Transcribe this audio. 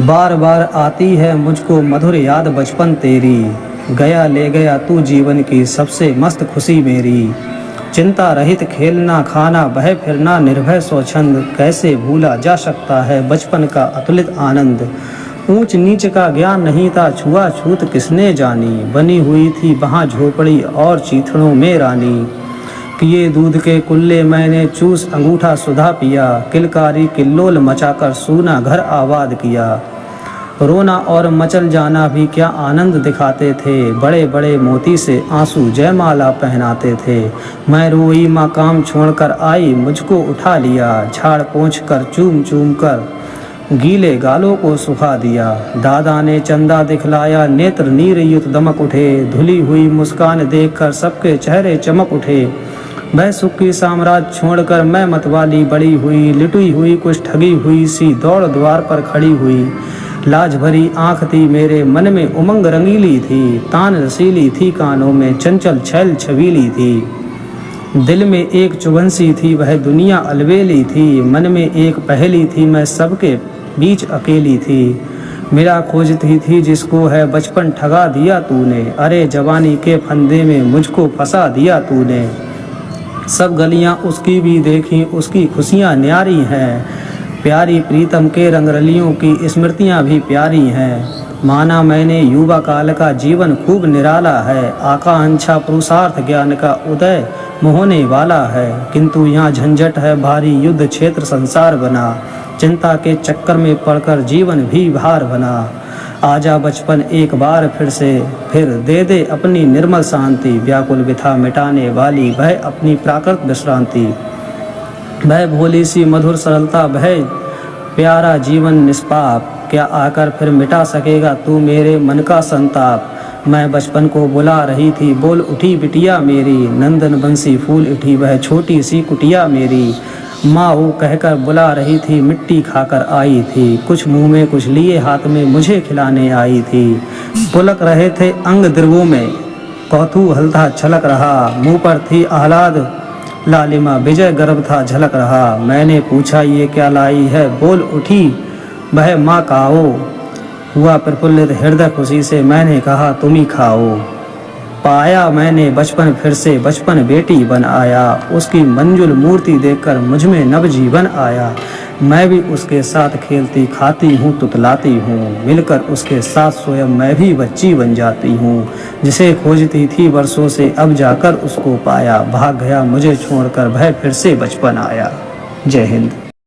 बार बार आती है मुझको मधुर याद बचपन तेरी, गया ले गया तू जीवन की सबसे मस्त खुशी मेरी। चिंता रहित खेलना खाना बह फिरना निर्भय स्वच्छंद, कैसे भूला जा सकता है बचपन का अतुलित आनंद। ऊंच नीच का ज्ञान नहीं था, छुआछूत किसने जानी, बनी हुई थी वहाँ झोपड़ी और चीथड़ों में रानी। पिए दूध के कुल्ले मैंने चूस अंगूठा सुधा पिया, किलकारी किल्लोल मचाकर सूना घर आबाद किया। रोना और मचल जाना भी क्या आनंद दिखाते थे, बड़े बड़े मोती से आंसू जयमाला पहनाते थे। मैं रोई माँ काम छोड़कर आई, मुझको उठा लिया, झाड़ पोंछ कर चूम चूम कर गीले गालों को सुखा दिया। दादा ने चंदा दिखलाया, नेत्र नीर युत दमक उठे, धुली हुई मुस्कान देखकर सबके चेहरे चमक उठे। वह सुख की साम्राज्य छोड़कर मैं मतवाली बड़ी हुई, लिटुई हुई कुछ ठगी हुई सी दौड़ द्वार पर खड़ी हुई। लाज भरी आँख थी मेरे मन में उमंग रंगीली थी, तान रसीली थी कानों में चंचल छैल छबीली थी। दिल में एक चुभन सी थी वह दुनिया अलबेली थी, मन में एक पहेली थी मैं सबके बीच अकेली थी। मेरा खोजती थी जिसको है बचपन ठगा दिया तूने, अरे जवानी के फंदे में मुझको फंसा दिया तूने। सब गलियां उसकी भी देखी, उसकी खुशियां न्यारी हैं, प्यारी प्रीतम के रंगरलियों की स्मृतियां भी प्यारी हैं। माना मैंने युवा काल का जीवन खूब निराला है, आकांक्षा पुरुषार्थ ज्ञान का उदय मोहने वाला है। किंतु यहाँ झंझट है भारी, युद्ध क्षेत्र संसार बना, चिंता के चक्कर में पड़कर जीवन भी भार बना। आजा बचपन एक बार फिर से, फिर दे दे अपनी निर्मल शांति, व्याकुल व्यथा मिटाने वाली वह अपनी प्राकृत विश्रांति। वह भोली सी मधुर सरलता, वह प्यारा जीवन निष्पाप, क्या आकर फिर मिटा सकेगा तू मेरे मन का संताप। मैं बचपन को बुला रही थी, बोल उठी बिटिया मेरी, नंदन बंसी फूल उठी वह छोटी सी कुटिया मेरी। माँ वो कहकर बुला रही थी, मिट्टी खाकर आई थी, कुछ मुंह में कुछ लिए हाथ में मुझे खिलाने आई थी। पुलक रहे थे अंग द्रवों में, कौतूहल था छलक रहा, मुंह पर थी आह्लाद लालिमा, विजय गर्व था झलक रहा। मैंने पूछा ये क्या लाई है, बोल उठी वह माँ काओ। हुआ प्रफुल्लित हृदय खुशी से, मैंने कहा तुम ही खाओ। पाया मैंने बचपन फिर से, बचपन बेटी बन आया, उसकी मंजुल मूर्ति देखकर मुझ में नवजीवन आया। मैं भी उसके साथ खेलती खाती हूँ तुतलाती हूँ, मिलकर उसके साथ स्वयं मैं भी बच्ची बन जाती हूँ। जिसे खोजती थी वर्षों से अब जाकर उसको पाया, भाग गया मुझे छोड़कर वह फिर से बचपन आया। जय हिंद।